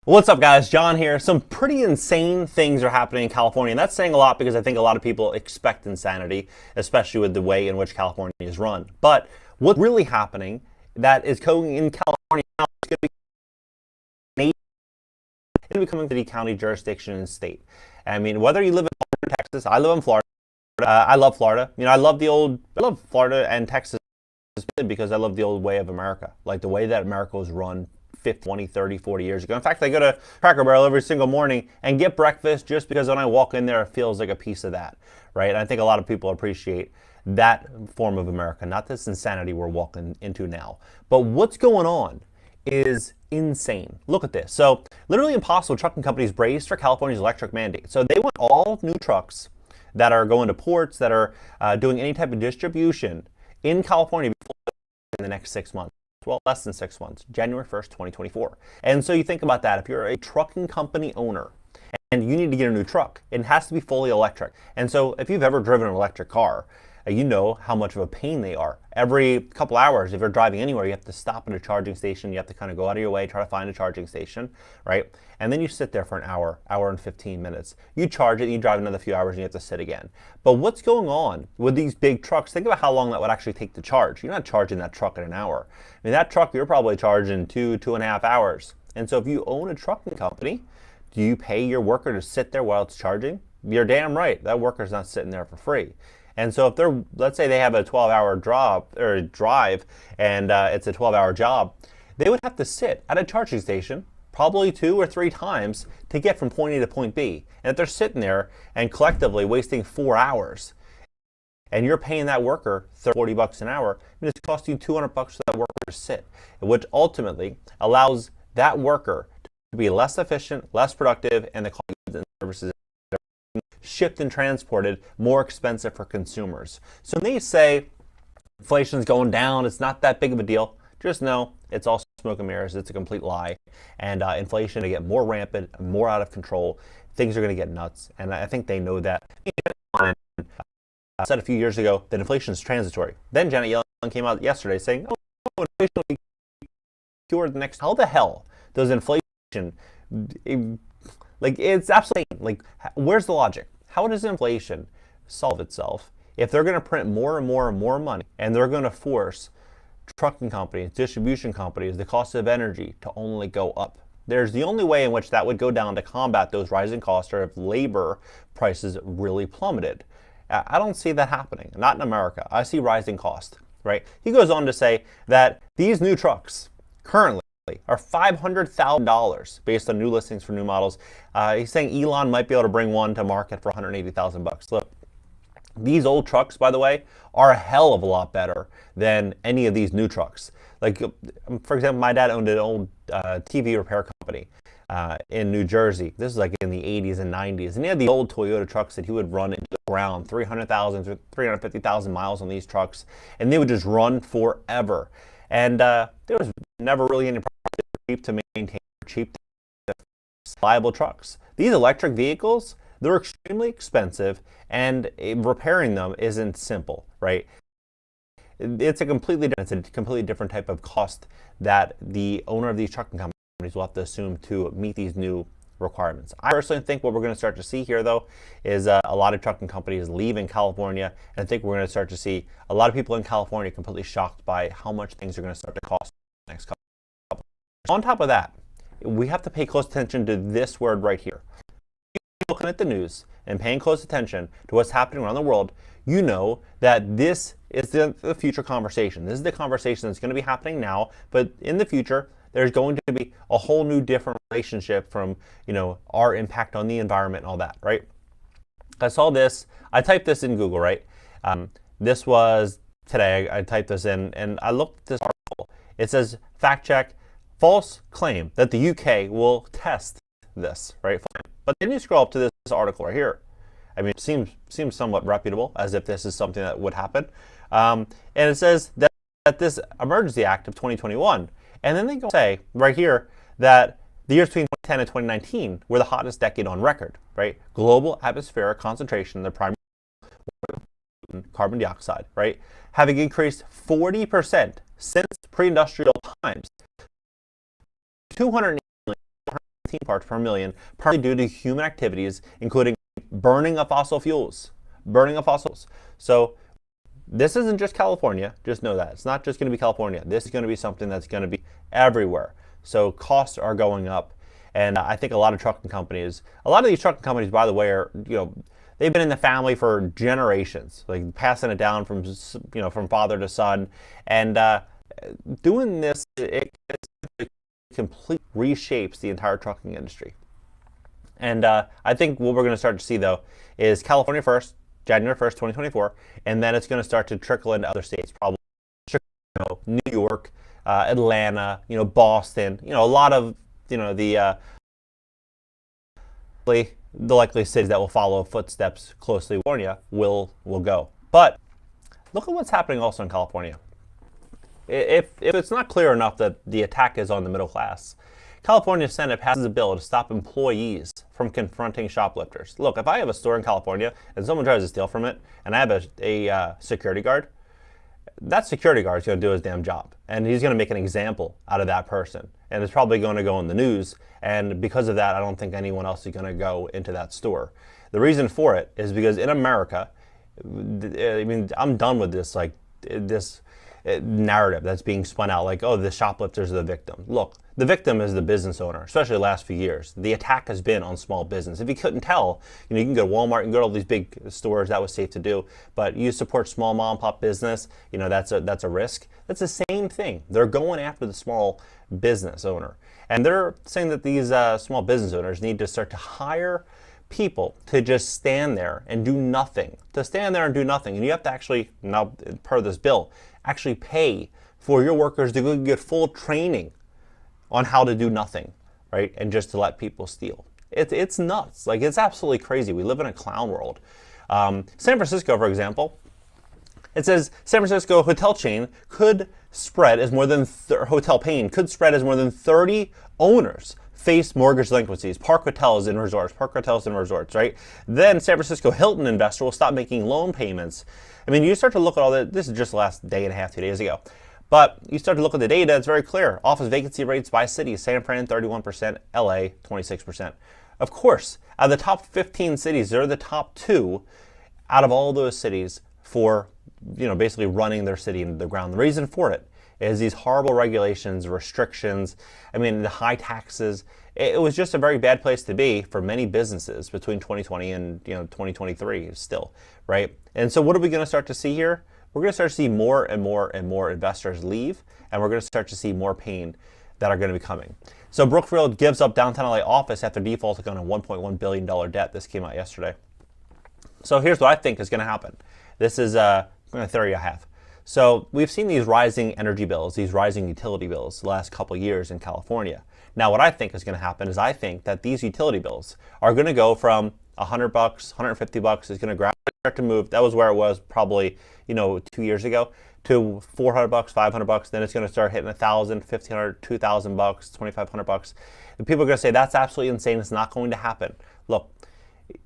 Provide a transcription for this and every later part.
What's up, guys? John here. Some pretty insane things are happening in California, and that's saying a lot because I think a lot of people expect insanity, especially with the way in which California is run. But what's really happening that is going in California now is going to be becoming city, county, jurisdiction, and state. I mean, whether you live in Florida or Texas, I live in Florida. I love Florida. You know, I love Florida and Texas because I love the old way of America, like the way that America was run 50, 20, 30, 40 years ago. In fact, I go to Cracker Barrel every single morning and get breakfast just because when I walk in there, it feels like a piece of that, right? And I think a lot of people appreciate that form of America, not this insanity we're walking into now. But what's going on is insane. Look at this. So literally impossible trucking companies braced for California's electric mandate. So they want all new trucks that are going to ports, that are doing any type of distribution in California in the next 6 months. Well, less than 6 months, January 1st, 2024. And so you think about that. If you're a trucking company owner and you need to get a new truck, it has to be fully electric. And so if you've ever driven an electric car, you know how much of a pain they are. Every couple hours, if you're driving anywhere, you have to stop at a charging station. You have to kind of go out of your way, try to find a charging station, right? And then you sit there for an hour and 15 minutes. You charge it, you drive another few hours, and you have to sit again. But what's going on with these big trucks? Think about how long that would actually take to charge. You're not charging that truck in an hour. I mean, that truck, you're probably charging 2.5 hours. And so if you own a trucking company, do you pay your worker to sit there while it's charging? You're damn right. That worker's not sitting there for free. And so if they're, let's say they have a 12-hour drive and it's a 12-hour job, they would have to sit at a charging station probably 2 or 3 times to get from point A to point B. And if they're sitting there and collectively wasting 4 hours, and you're paying that worker $40 an hour, I mean, it's costing you $200 for that worker to sit, which ultimately allows that worker to be less efficient, less productive, and the cost of services shipped and transported more expensive for consumers. So when they say inflation's going down, it's not that big of a deal, just know it's all smoke and mirrors. It's a complete lie. And inflation to get more rampant, more out of control. Things are going to get nuts. And I think they know that. I said a few years ago that inflation is transitory. Then Janet Yellen came out yesterday saying, oh, inflation will be cured the next. How the hell does inflation, like, it's absolutely, like, where's the logic? How does inflation solve itself if they're going to print more and more and more money and they're going to force trucking companies, distribution companies, the cost of energy to only go up? There's the only way in which that would go down to combat those rising costs or if labor prices really plummeted. I don't see that happening, not in America. I see rising costs, right? He goes on to say that these new trucks currently are $500,000 based on new listings for new models. He's saying Elon might be able to bring one to market for $180,000. Look, these old trucks, by the way, are a hell of a lot better than any of these new trucks. Like, for example, my dad owned an old TV repair company in New Jersey. This is like in the 80s and 90s. And he had the old Toyota trucks that he would run into the ground, 300,000, 350,000 miles on these trucks, and they would just run forever. And there was never really any problem. Cheap to maintain, cheap to reliable trucks. These electric vehicles, they're extremely expensive, and repairing them isn't simple, right? It's a completely different type of cost that the owner of these trucking companies will have to assume to meet these new requirements. I personally think what we're going to start to see here, though, is a lot of trucking companies leaving California, and I think we're going to start to see a lot of people in California completely shocked by how much things are going to start to cost in the next couple. On top of that, we have to pay close attention to this word right here. Looking at the news and paying close attention to what's happening around the world, you know that this is the future conversation. This is the conversation that's going to be happening now, but in the future, there's going to be a whole new different relationship from, you know, our impact on the environment and all that, right? I saw this, I typed this in Google, right? This was today, I typed this in and I looked at this article. It says, fact check, false claim that the UK will test this, right? But then you scroll up to this article right here. I mean, it seems somewhat reputable, as if this is something that would happen. And it says that this Emergency Act of 2021, and then they go say right here that the years between 2010 and 2019 were the hottest decade on record, right? Global atmospheric concentration, the primary carbon dioxide, right, having increased 40% since pre-industrial times, 280 parts per million, partly due to human activities, including burning of fossil fuels. So this isn't just California. Just know that. It's not just going to be California. This is going to be something that's going to be everywhere. So costs are going up. And I think a lot of these trucking companies, by the way, are, they've been in the family for generations, like passing it down from father to son. And doing this, it completely reshapes the entire trucking industry. And I think what we're going to start to see, though, is California first, January 1st, 2024, and then it's going to start to trickle into other states, probably Chicago, New York, Atlanta, Boston, a lot of, the likely cities that will follow footsteps closely, California will go. But look at what's happening also in California. If it's not clear enough that the attack is on the middle class, California Senate passes a bill to stop employees from confronting shoplifters. Look, if I have a store in California and someone tries to steal from it, and I have a security guard, that security guard is going to do his damn job, and he's going to make an example out of that person, and it's probably going to go in the news. And because of that, I don't think anyone else is going to go into that store. The reason for it is because in America, I mean, I'm done with this narrative that's being spun out, like, oh, the shoplifters are the victim. Look, the victim is the business owner, especially the last few years. The attack has been on small business. If you couldn't tell, you can go to Walmart, you can go to all these big stores, that was safe to do, but you support small mom and pop business, that's a risk. That's the same thing. They're going after the small business owner. And they're saying that these small business owners need to start to hire people to just stand there and do nothing. And you have to actually, now per this bill, actually pay for your workers to go get full training on how to do nothing, right? And just to let people steal. It's nuts. Like, it's absolutely crazy. We live in a clown world. San Francisco, for example, it says San Francisco hotel chain could spread as more than hotel chain could spread as more than 30 owners face mortgage delinquencies. Park hotels and resorts, right? Then San Francisco Hilton investor will stop making loan payments. I mean, you start to look at all that. This is just the last day and a half, 2 days ago. But you start to look at the data, it's very clear. Office vacancy rates by city, San Fran 31%, LA 26%. Of course, out of the top 15 cities, they're the top 2 out of all those cities for, basically running their city into the ground. The reason for it is these horrible regulations, restrictions, the high taxes. It was just a very bad place to be for many businesses between 2020 and 2023 still, right? And so what are we going to start to see here? We're going to start to see more and more and more investors leave, and we're going to start to see more pain that are going to be coming. So Brookfield gives up downtown LA office after defaulting on a $1.1 billion debt. This came out yesterday. So here's what I think is going to happen. This is a theory I have. So we've seen these rising energy bills, these rising utility bills the last couple of years in California. Now what I think is going to happen is I think that these utility bills are going to go from $100, $150 is going to gradually start to move. That was where it was probably 2 years ago, to $400, $500. Then it's going to start hitting $1,000, $1,500, $2,000, $2,500. And people are going to say that's absolutely insane. It's not going to happen. Look,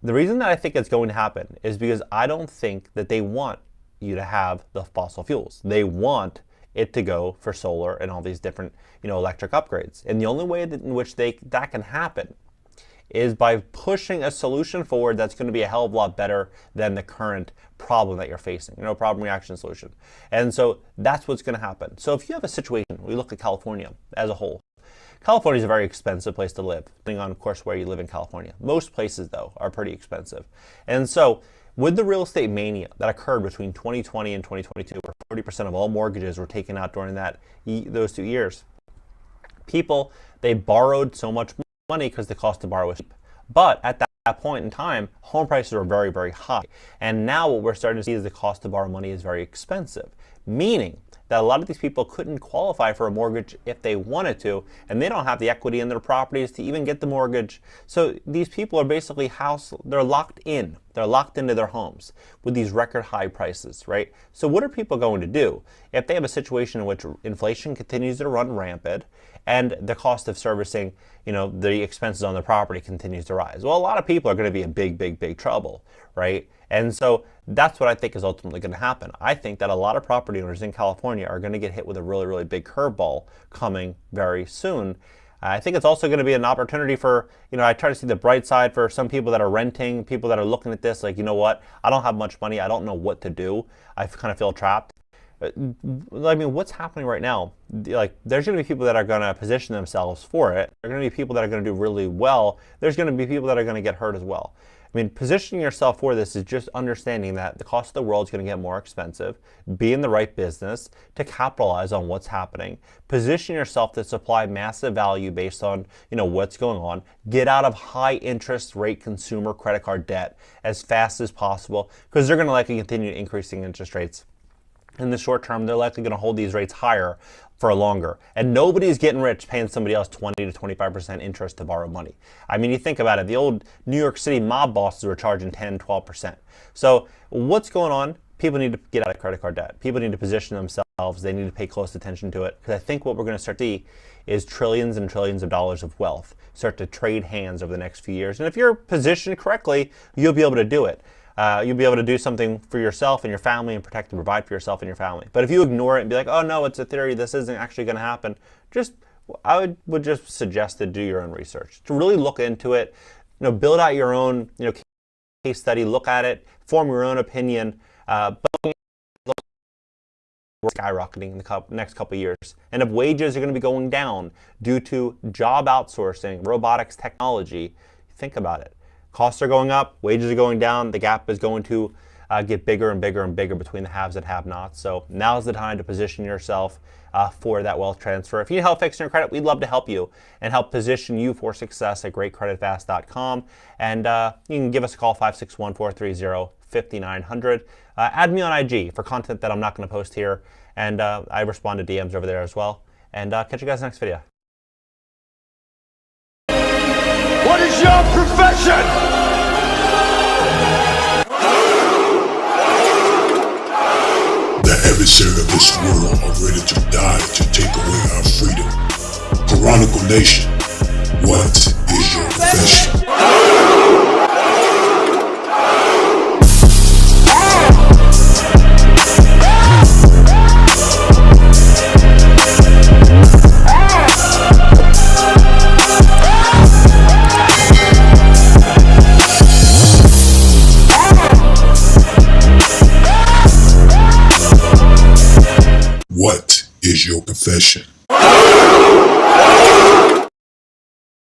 the reason that I think it's going to happen is because I don't think that they want you to have the fossil fuels. They want it to go for solar and all these different electric upgrades. And the only way in which that can happen is by pushing a solution forward that's going to be a hell of a lot better than the current problem that you're facing, problem, reaction, solution. And so that's what's going to happen. So if you have a situation, we look at California as a whole. California is a very expensive place to live, depending on, of course, where you live in California. Most places, though, are pretty expensive. And so with the real estate mania that occurred between 2020 and 2022, where 40% of all mortgages were taken out during those 2 years, people, they borrowed so much money because the cost to borrow was cheap. But at that point in time, home prices were very, very high. And now what we're starting to see is the cost to borrow money is very expensive, meaning that a lot of these people couldn't qualify for a mortgage if they wanted to, and they don't have the equity in their properties to even get the mortgage. So these people are basically they're locked in. They're locked into their homes with these record high prices, right? So what are people going to do if they have a situation in which inflation continues to run rampant and the cost of servicing, the expenses on the property continues to rise? Well, a lot of people are going to be in big trouble, right? And so that's what I think is ultimately going to happen. I think that a lot of property owners in California are going to get hit with a really big curveball coming very soon. I think it's also going to be an opportunity for, I try to see the bright side for some people that are renting, people that are looking at this like, you know what, I don't have much money, I don't know what to do, I kind of feel trapped. I mean, what's happening right now? Like, there's going to be people that are going to position themselves for it. There are going to be people that are going to do really well. There's going to be people that are going to get hurt as well. I mean, positioning yourself for this is just understanding that the cost of the world is going to get more expensive. Be in the right business to capitalize on what's happening. Position yourself to supply massive value based on, what's going on. Get out of high interest rate consumer credit card debt as fast as possible, because they're going to likely continue increasing interest rates. In the short term, they're likely going to hold these rates higher for longer. And nobody's getting rich paying somebody else 20 to 25% interest to borrow money. I mean, you think about it, the old New York City mob bosses were charging 10, 12%. So what's going on? People need to get out of credit card debt. People need to position themselves. They need to pay close attention to it. Because I think what we're going to start to see is trillions and trillions of dollars of wealth start to trade hands over the next few years. And if you're positioned correctly, you'll be able to do it. You'll be able to do something for yourself and your family and protect and provide for yourself and your family. But if you ignore it and be like, oh no, it's a theory, this isn't actually going to happen, I would just suggest to do your own research, to really look into it, build out your own case study, look at it, form your own opinion. But skyrocketing in the next couple of years. And if wages are going to be going down due to job outsourcing, robotics, technology, think about it. Costs are going up, wages are going down, the gap is going to get bigger and bigger and bigger between the haves and have-nots. So now's the time to position yourself for that wealth transfer. If you need help fixing your credit, we'd love to help you and help position you for success at greatcreditfast.com. And you can give us a call, 561-430-5900. Add me on IG for content that I'm not going to post here. And I respond to DMs over there as well. And catch you guys in the next video. What is your profession? The adversary of this world are ready to die to take away our freedom. Chronicle Nation, what is your profession?